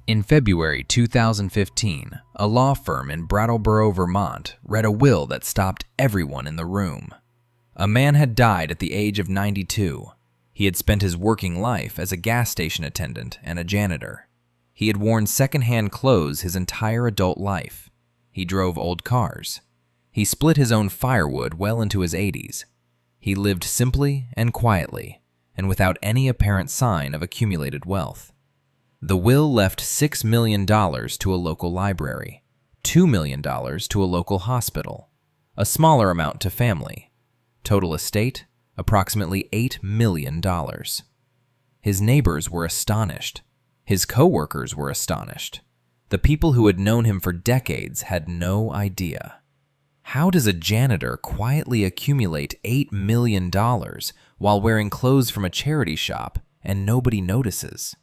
In February 2015, a law firm in Brattleboro, Vermont, read a will that stopped everyone in the room. A man had died at the age of 92. He had spent his working life as a gas station attendant and a janitor. He had worn secondhand clothes his entire adult life. He drove old cars. He split his own firewood well into his 80s. He lived simply and quietly, and without any apparent sign of accumulated wealth. The will left $6 million to a local library, $2 million to a local hospital, a smaller amount to family. Total estate, approximately $8 million. His neighbors were astonished. His coworkers were astonished. The people who had known him for decades had no idea. How does a janitor quietly accumulate $8 million while wearing clothes from a charity shop and nobody notices?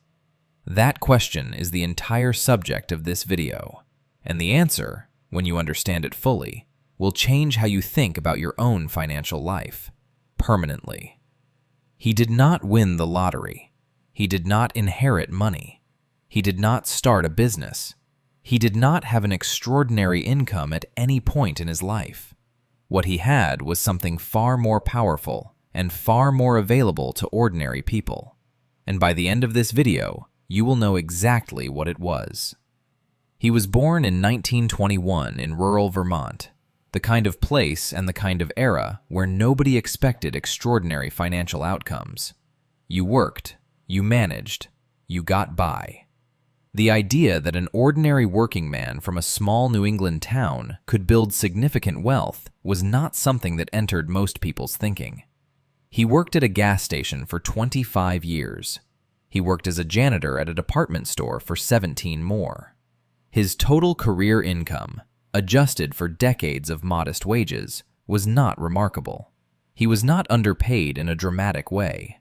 That question is the entire subject of this video, and the answer, when you understand it fully, will change how you think about your own financial life, permanently. He did not win the lottery. He did not inherit money. He did not start a business. He did not have an extraordinary income at any point in his life. What he had was something far more powerful and far more available to ordinary people. And by the end of this video, you will know exactly what it was. He was born in 1921 in rural Vermont, the kind of place and the kind of era where nobody expected extraordinary financial outcomes. You worked, you managed, you got by. The idea that an ordinary working man from a small New England town could build significant wealth was not something that entered most people's thinking. He worked at a gas station for 25 years. He worked as a janitor at a department store for 17 more. His total career income, adjusted for decades of modest wages, was not remarkable. He was not underpaid in a dramatic way.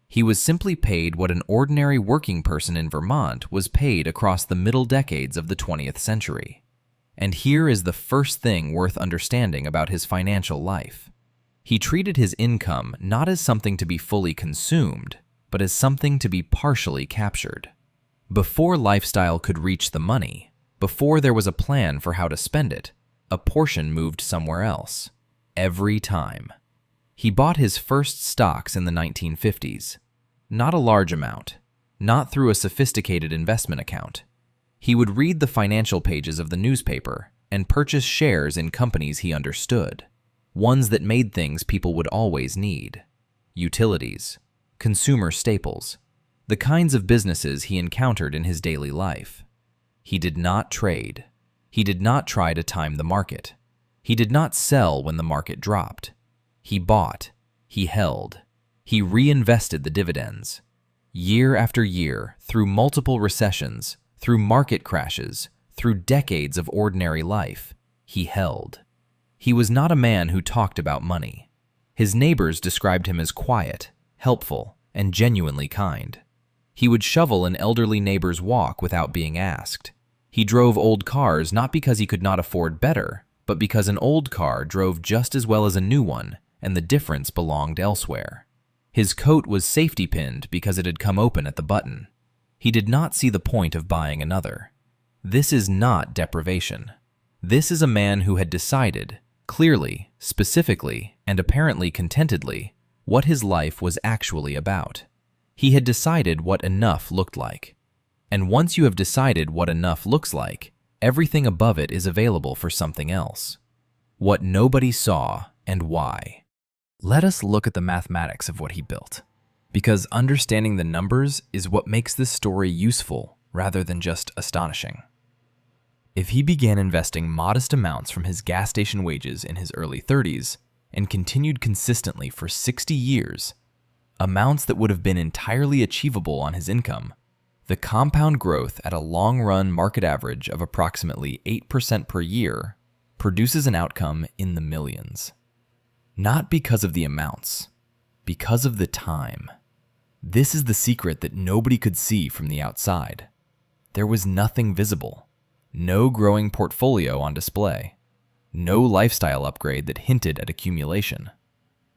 He was simply paid what an ordinary working person in Vermont was paid across the middle decades of the 20th century. And here is the first thing worth understanding about his financial life. He treated his income not as something to be fully consumed, but as something to be partially captured. Before lifestyle could reach the money, before there was a plan for how to spend it, a portion moved somewhere else. Every time. He bought his first stocks in the 1950s. Not a large amount, not through a sophisticated investment account. He would read the financial pages of the newspaper and purchase shares in companies he understood, ones that made things people would always need. Utilities, consumer staples, the kinds of businesses he encountered in his daily life. He did not trade. He did not try to time the market. He did not sell when the market dropped. He bought. He held. He reinvested the dividends. Year after year, through multiple recessions, through market crashes, through decades of ordinary life, he held. He was not a man who talked about money. His neighbors described him as quiet, helpful, and genuinely kind. He would shovel an elderly neighbor's walk without being asked. He drove old cars not because he could not afford better, but because an old car drove just as well as a new one, and the difference belonged elsewhere. His coat was safety pinned because it had come open at the button. He did not see the point of buying another. This is not deprivation. This is a man who had decided, clearly, specifically, and apparently contentedly, what his life was actually about. He had decided what enough looked like. And once you have decided what enough looks like, everything above it is available for something else. What nobody saw and why. Let us look at the mathematics of what he built, because understanding the numbers is what makes this story useful rather than just astonishing. If he began investing modest amounts from his gas station wages in his early 30s and continued consistently for 60 years, amounts that would have been entirely achievable on his income, the compound growth at a long-run market average of approximately 8% per year produces an outcome in the millions. Not because of the amounts, because of the time. This is the secret that nobody could see from the outside. There was nothing visible, no growing portfolio on display, no lifestyle upgrade that hinted at accumulation.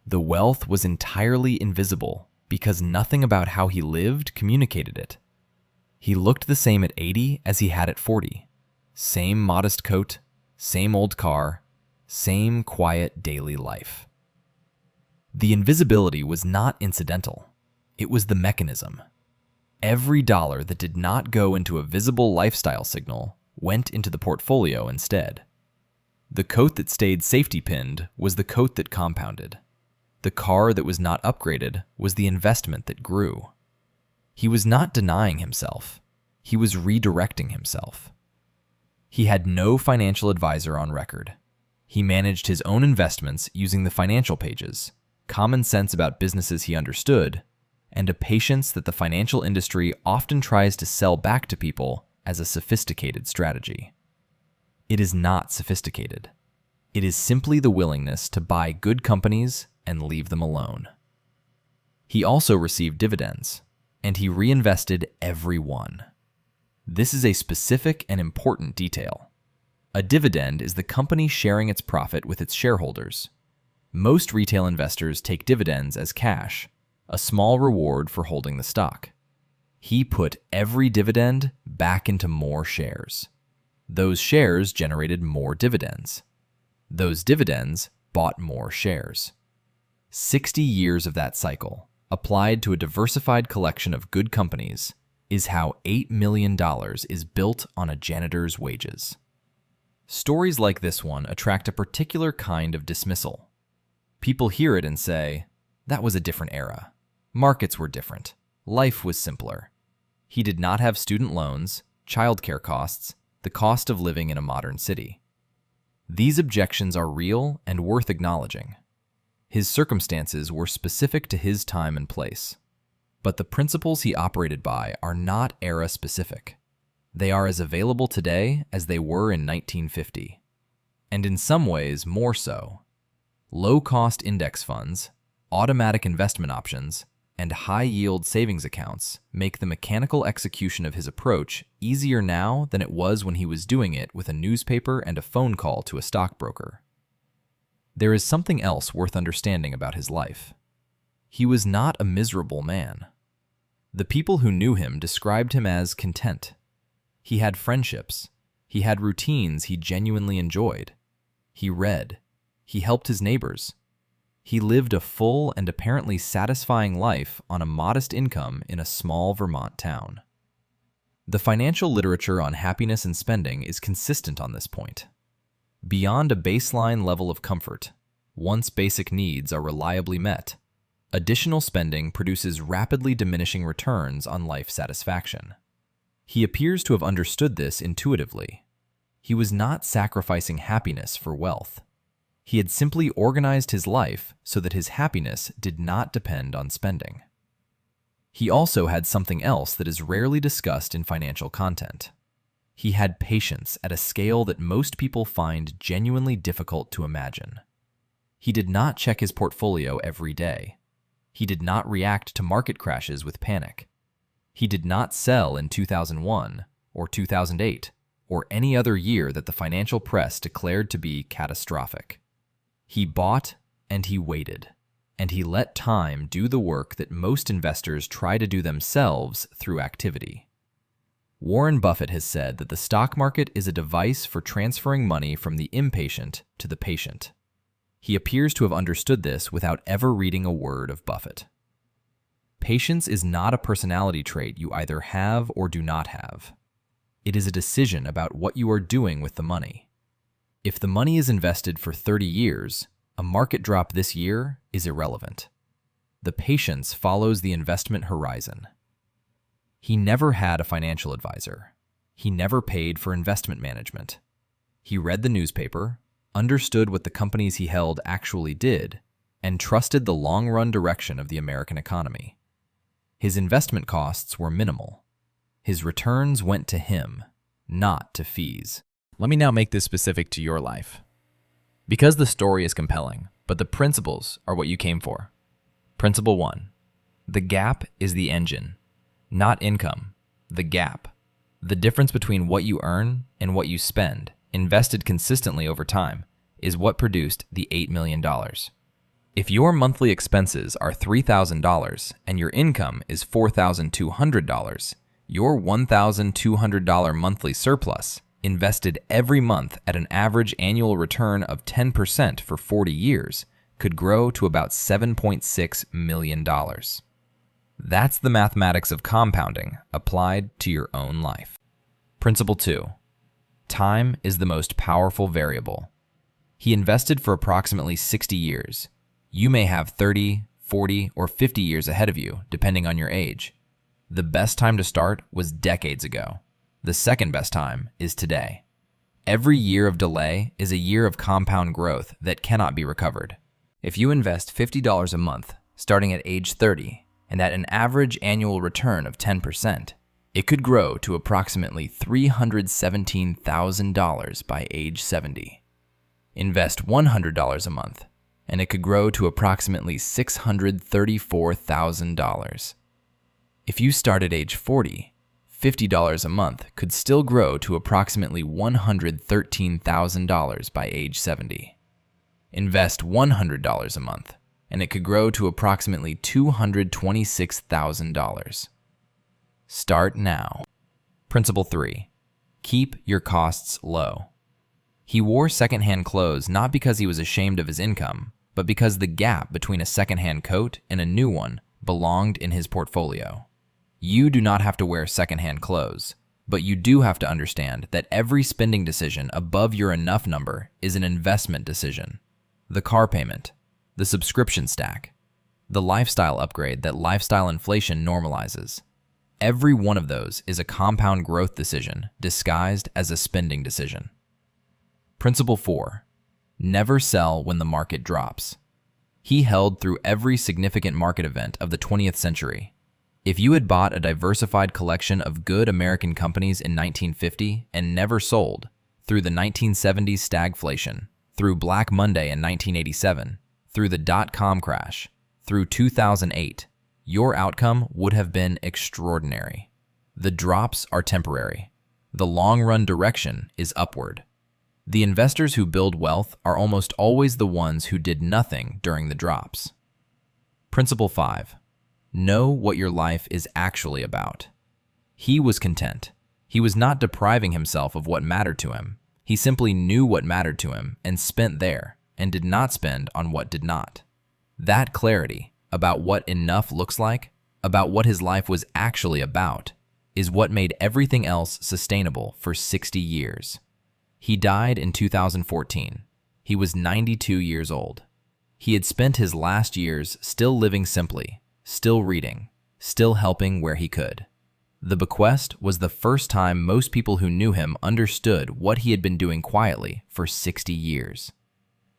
The wealth was entirely invisible because nothing about how he lived communicated it. He looked the same at 80 as he had at 40. Same modest coat, same old car, same quiet daily life. The invisibility was not incidental. It was the mechanism. Every dollar that did not go into a visible lifestyle signal went into the portfolio instead. The coat that stayed safety pinned was the coat that compounded. The car that was not upgraded was the investment that grew. He was not denying himself. He was redirecting himself. He had no financial advisor on record. He managed his own investments using the financial pages, common sense about businesses he understood, and a patience that the financial industry often tries to sell back to people as a sophisticated strategy. It is not sophisticated. It is simply the willingness to buy good companies and leave them alone. He also received dividends, and he reinvested every one. This is a specific and important detail. A dividend is the company sharing its profit with its shareholders. Most retail investors take dividends as cash, a small reward for holding the stock. He put every dividend back into more shares. Those shares generated more dividends. Those dividends bought more shares. 60 years of that cycle, applied to a diversified collection of good companies, is how $8 million is built on a janitor's wages. Stories like this one attract a particular kind of dismissal. People hear it and say, that was a different era. Markets were different. Life was simpler. He did not have student loans, childcare costs, the cost of living in a modern city. These objections are real and worth acknowledging. His circumstances were specific to his time and place. But the principles he operated by are not era-specific. They are as available today as they were in 1950. And in some ways, more so. Low-cost index funds, automatic investment options, and high-yield savings accounts make the mechanical execution of his approach easier now than it was when he was doing it with a newspaper and a phone call to a stockbroker. There is something else worth understanding about his life. He was not a miserable man. The people who knew him described him as content. He had friendships. He had routines he genuinely enjoyed. He read. He helped his neighbors. He lived a full and apparently satisfying life on a modest income in a small Vermont town. The financial literature on happiness and spending is consistent on this point. Beyond a baseline level of comfort, once basic needs are reliably met, additional spending produces rapidly diminishing returns on life satisfaction. He appears to have understood this intuitively. He was not sacrificing happiness for wealth. He had simply organized his life so that his happiness did not depend on spending. He also had something else that is rarely discussed in financial content. He had patience at a scale that most people find genuinely difficult to imagine. He did not check his portfolio every day. He did not react to market crashes with panic. He did not sell in 2001 or 2008 or any other year that the financial press declared to be catastrophic. He bought and he waited, and he let time do the work that most investors try to do themselves through activity. Warren Buffett has said that the stock market is a device for transferring money from the impatient to the patient. He appears to have understood this without ever reading a word of Buffett. Patience is not a personality trait you either have or do not have. It is a decision about what you are doing with the money. If the money is invested for 30 years, a market drop this year is irrelevant. The patience follows the investment horizon. He never had a financial advisor. He never paid for investment management. He read the newspaper, understood what the companies he held actually did, and trusted the long-run direction of the American economy. His investment costs were minimal. His returns went to him, not to fees. Let me now make this specific to your life. Because the story is compelling, but the principles are what you came for. Principle 1. The gap is the engine. Not income, the gap. The difference between what you earn and what you spend, invested consistently over time, is what produced the $8 million. If your monthly expenses are $3,000 and your income is $4,200, Your $1,200 monthly surplus, invested every month at an average annual return of 10% for 40 years, could grow to about $7.6 million. That's the mathematics of compounding applied to your own life. Principle 2. Time is the most powerful variable. He invested for approximately 60 years. You may have 30, 40, or 50 years ahead of you, depending on your age. The best time to start was decades ago. The second best time is today. Every year of delay is a year of compound growth that cannot be recovered. If you invest $50 a month, starting at age 30, and at an average annual return of 10%, it could grow to approximately $317,000 by age 70. Invest $100 a month, and it could grow to approximately $634,000. If you start at age 40, $50 a month could still grow to approximately $113,000 by age 70. Invest $100 a month, and it could grow to approximately $226,000. Start now. Principle 3. Keep your costs low. He wore secondhand clothes not because he was ashamed of his income, but because the gap between a secondhand coat and a new one belonged in his portfolio. You do not have to wear secondhand clothes, but you do have to understand that every spending decision above your enough number is an investment decision. The car payment, the subscription stack, the lifestyle upgrade that lifestyle inflation normalizes. Every one of those is a compound growth decision disguised as a spending decision. Principle 4. Never sell when the market drops. He held through every significant market event of the 20th century. If you had bought a diversified collection of good American companies in 1950 and never sold, through the 1970s stagflation, through Black Monday in 1987, through the dot-com crash, through 2008, your outcome would have been extraordinary. The drops are temporary. The long-run direction is upward. The investors who build wealth are almost always the ones who did nothing during the drops. Principle 5. Know what your life is actually about. He was content. He was not depriving himself of what mattered to him. He simply knew what mattered to him and spent there, and did not spend on what did not. That clarity about what enough looks like, about what his life was actually about, is what made everything else sustainable for 60 years. He died in 2014. He was 92 years old. He had spent his last years still living simply, still reading, still helping where he could. The bequest was the first time most people who knew him understood what he had been doing quietly for 60 years.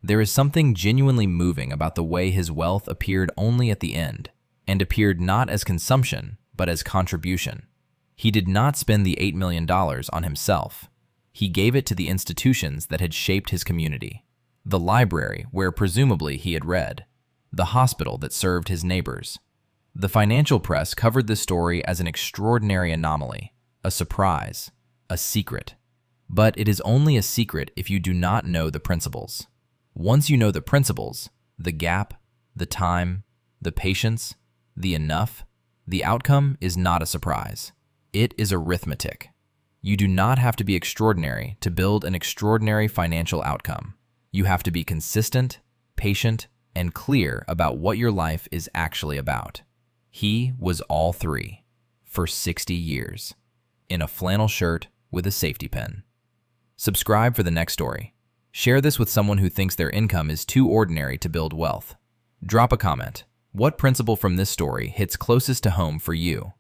There is something genuinely moving about the way his wealth appeared only at the end, and appeared not as consumption, but as contribution. He did not spend the $8 million on himself. He gave it to the institutions that had shaped his community. The library where presumably he had read. The hospital that served his neighbors. The financial press covered this story as an extraordinary anomaly, a surprise, a secret. But it is only a secret if you do not know the principles. Once you know the principles, the gap, the time, the patience, the enough, the outcome is not a surprise. It is arithmetic. You do not have to be extraordinary to build an extraordinary financial outcome. You have to be consistent, patient, and clear about what your life is actually about. He was all three for 60 years, in a flannel shirt with a safety pin. Subscribe for the next story. Share this with someone who thinks their income is too ordinary to build wealth. Drop a comment. What principle from this story hits closest to home for you?